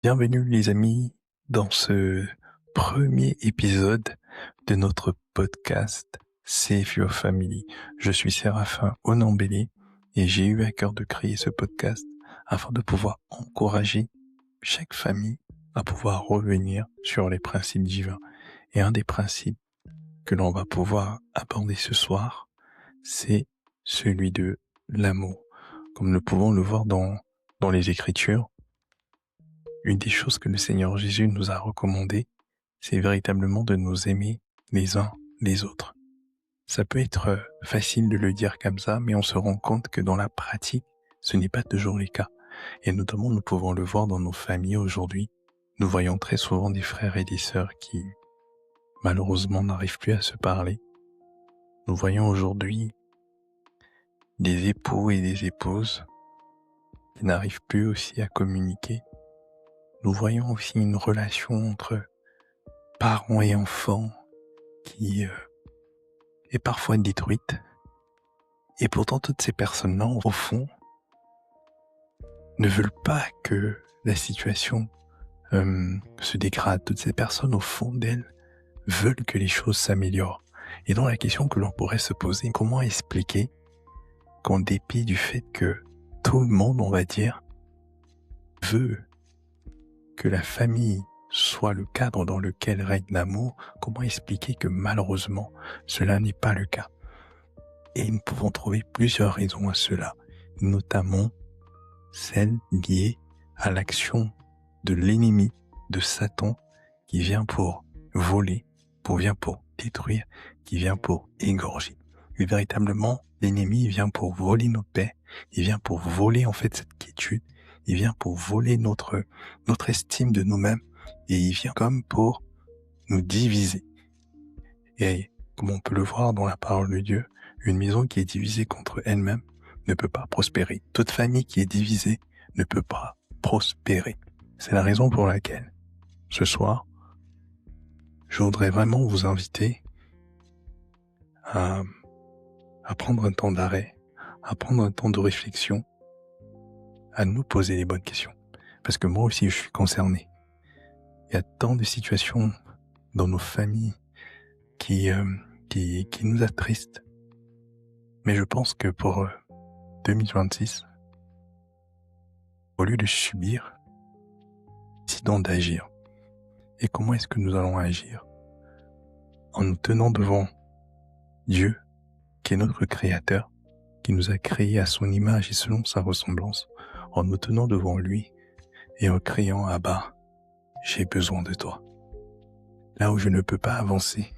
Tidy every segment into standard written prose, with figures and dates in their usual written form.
Bienvenue les amis dans ce premier épisode de notre podcast Save Your Family. Je suis Séraphin Onambélé et j'ai eu à cœur de créer ce podcast afin de pouvoir encourager chaque famille à pouvoir revenir sur les principes divins. Et un des principes que l'on va pouvoir aborder ce soir, c'est celui de l'amour. Comme nous pouvons le voir dans les Écritures, une des choses que le Seigneur Jésus nous a recommandé, c'est véritablement de nous aimer les uns les autres. Ça peut être facile de le dire comme ça, mais on se rend compte que dans la pratique, ce n'est pas toujours le cas. Et notamment, nous pouvons le voir dans nos familles aujourd'hui. Nous voyons très souvent des frères et des sœurs qui, malheureusement, n'arrivent plus à se parler. Nous voyons aujourd'hui des époux et des épouses qui n'arrivent plus aussi à communiquer. Nous voyons aussi une relation entre parents et enfants qui est parfois détruite. Et pourtant, toutes ces personnes-là, au fond, ne veulent pas que la situation se dégrade. Toutes ces personnes, au fond d'elles, veulent que les choses s'améliorent. Et donc la question que l'on pourrait se poser, comment expliquer qu'en dépit du fait que tout le monde, on va dire, veut que la famille soit le cadre dans lequel règne l'amour, comment expliquer que malheureusement, cela n'est pas le cas? Et nous pouvons trouver plusieurs raisons à cela, notamment celles liées à l'action de l'ennemi, de Satan, qui vient pour voler, vient pour détruire, qui vient pour égorger. Et véritablement, l'ennemi vient pour voler notre paix, il vient pour voler en fait cette quiétude, il vient pour voler notre estime de nous-mêmes, et il vient comme pour nous diviser. Et comme on peut le voir dans la parole de Dieu, une maison qui est divisée contre elle-même ne peut pas prospérer. Toute famille qui est divisée ne peut pas prospérer. C'est la raison pour laquelle, ce soir, je voudrais vraiment vous inviter à prendre un temps d'arrêt, à prendre un temps de réflexion, à nous poser les bonnes questions. Parce que moi aussi, je suis concerné. Il y a tant de situations dans nos familles qui nous attristent. Mais je pense que pour 2026, au lieu de subir, décidons d'agir. Et comment est-ce que nous allons agir? En nous tenant devant Dieu, qui est notre Créateur, qui nous a créés à son image et selon sa ressemblance, en nous tenant devant lui et en criant Abba, j'ai besoin de toi. Là où je ne peux pas avancer,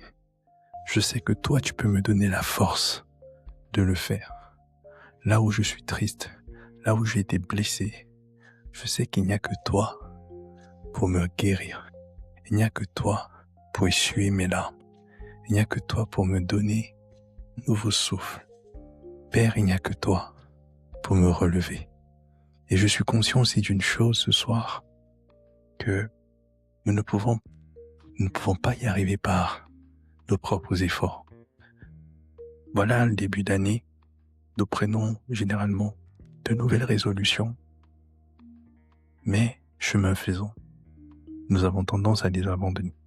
je sais que toi tu peux me donner la force de le faire. Là où je suis triste, là où j'ai été blessé, je sais qu'il n'y a que toi pour me guérir. Il n'y a que toi pour essuyer mes larmes. Il n'y a que toi pour me donner un nouveau souffle. Père, il n'y a que toi pour me relever. Et je suis conscient aussi d'une chose ce soir, que nous ne pouvons pas y arriver par nos propres efforts. Voilà le début d'année, nous prenons généralement de nouvelles résolutions, mais chemin faisant, nous avons tendance à les abandonner.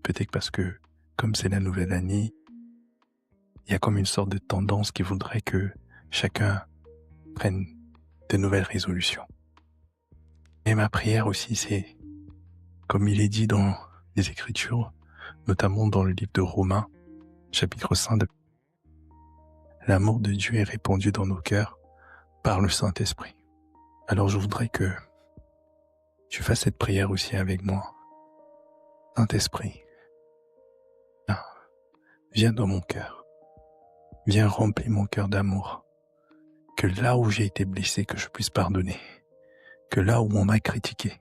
Peut-être parce que, comme c'est la nouvelle année, il y a comme une sorte de tendance qui voudrait que chacun prenne de nouvelles résolutions. Et ma prière aussi, c'est, comme il est dit dans les Écritures, notamment dans le livre de Romains, chapitre 5, l'amour de Dieu est répandu dans nos cœurs par le Saint-Esprit. Alors je voudrais que tu fasses cette prière aussi avec moi. Saint-Esprit, viens dans mon cœur. Viens remplir mon cœur d'amour. Que là où j'ai été blessé, que je puisse pardonner. Que là où on m'a critiqué,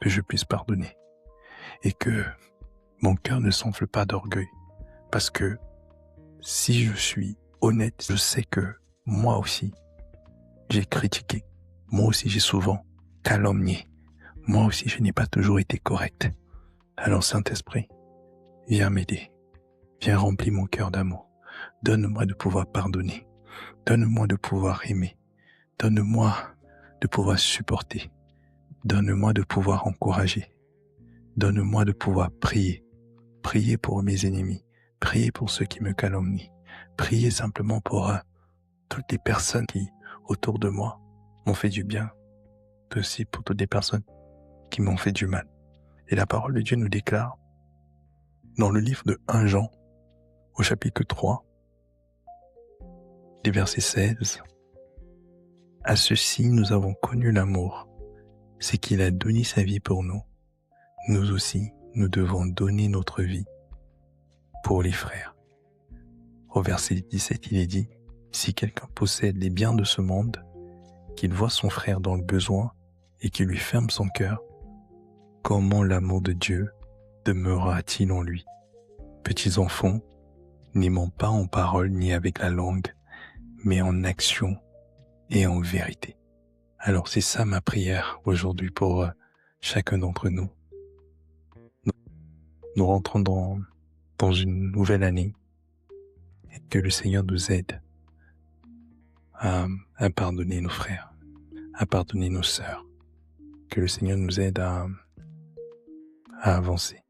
que je puisse pardonner. Et que mon cœur ne s'enfle pas d'orgueil. Parce que si je suis honnête, je sais que moi aussi, j'ai critiqué. Moi aussi, j'ai souvent calomnié. Moi aussi, je n'ai pas toujours été correct. Alors, Saint-Esprit, viens m'aider. Viens remplir mon cœur d'amour. Donne-moi de pouvoir pardonner. Donne-moi de pouvoir aimer. Donne-moi de pouvoir supporter. Donne-moi de pouvoir encourager. Donne-moi de pouvoir prier. Prier pour mes ennemis. Prier pour ceux qui me calomnient. Prier simplement pour toutes les personnes qui, autour de moi, m'ont fait du bien. Aussi pour toutes les personnes qui m'ont fait du mal. Et la parole de Dieu nous déclare, dans le livre de 1 Jean, au chapitre 3, les versets 16, « À ceci nous avons connu l'amour, c'est qu'il a donné sa vie pour nous. Nous aussi, nous devons donner notre vie pour les frères. » Au verset 17, il est dit, « Si quelqu'un possède les biens de ce monde, qu'il voit son frère dans le besoin et qu'il lui ferme son cœur, comment l'amour de Dieu demeurera-t-il en lui? Petits enfants, n'aimons pas en parole ni avec la langue, mais en action et en vérité. » Alors c'est ça ma prière aujourd'hui pour chacun d'entre nous. Nous rentrons dans une nouvelle année et que le Seigneur nous aide à pardonner nos frères, à pardonner nos sœurs, que le Seigneur nous aide à avancer,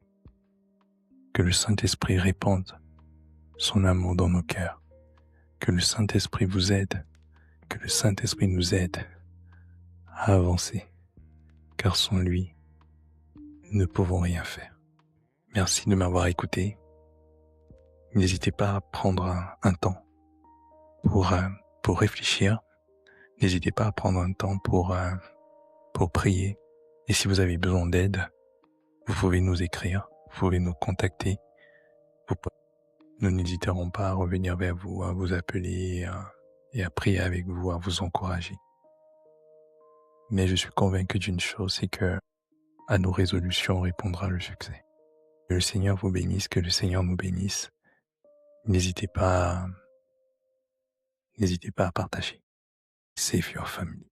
que le Saint-Esprit répande son amour dans nos cœurs, que le Saint-Esprit vous aide, que le Saint-Esprit nous aide à avancer, car sans lui, nous ne pouvons rien faire. Merci de m'avoir écouté. N'hésitez pas à prendre un temps pour réfléchir. N'hésitez pas à prendre un temps pour prier. Et si vous avez besoin d'aide, vous pouvez nous écrire, vous pouvez nous contacter. Nous n'hésiterons pas à revenir vers vous, à vous appeler et à prier avec vous, à vous encourager. Mais je suis convaincu d'une chose, c'est que à nos résolutions répondra le succès. Que le Seigneur vous bénisse, que le Seigneur nous bénisse. N'hésitez pas à partager. Save your family.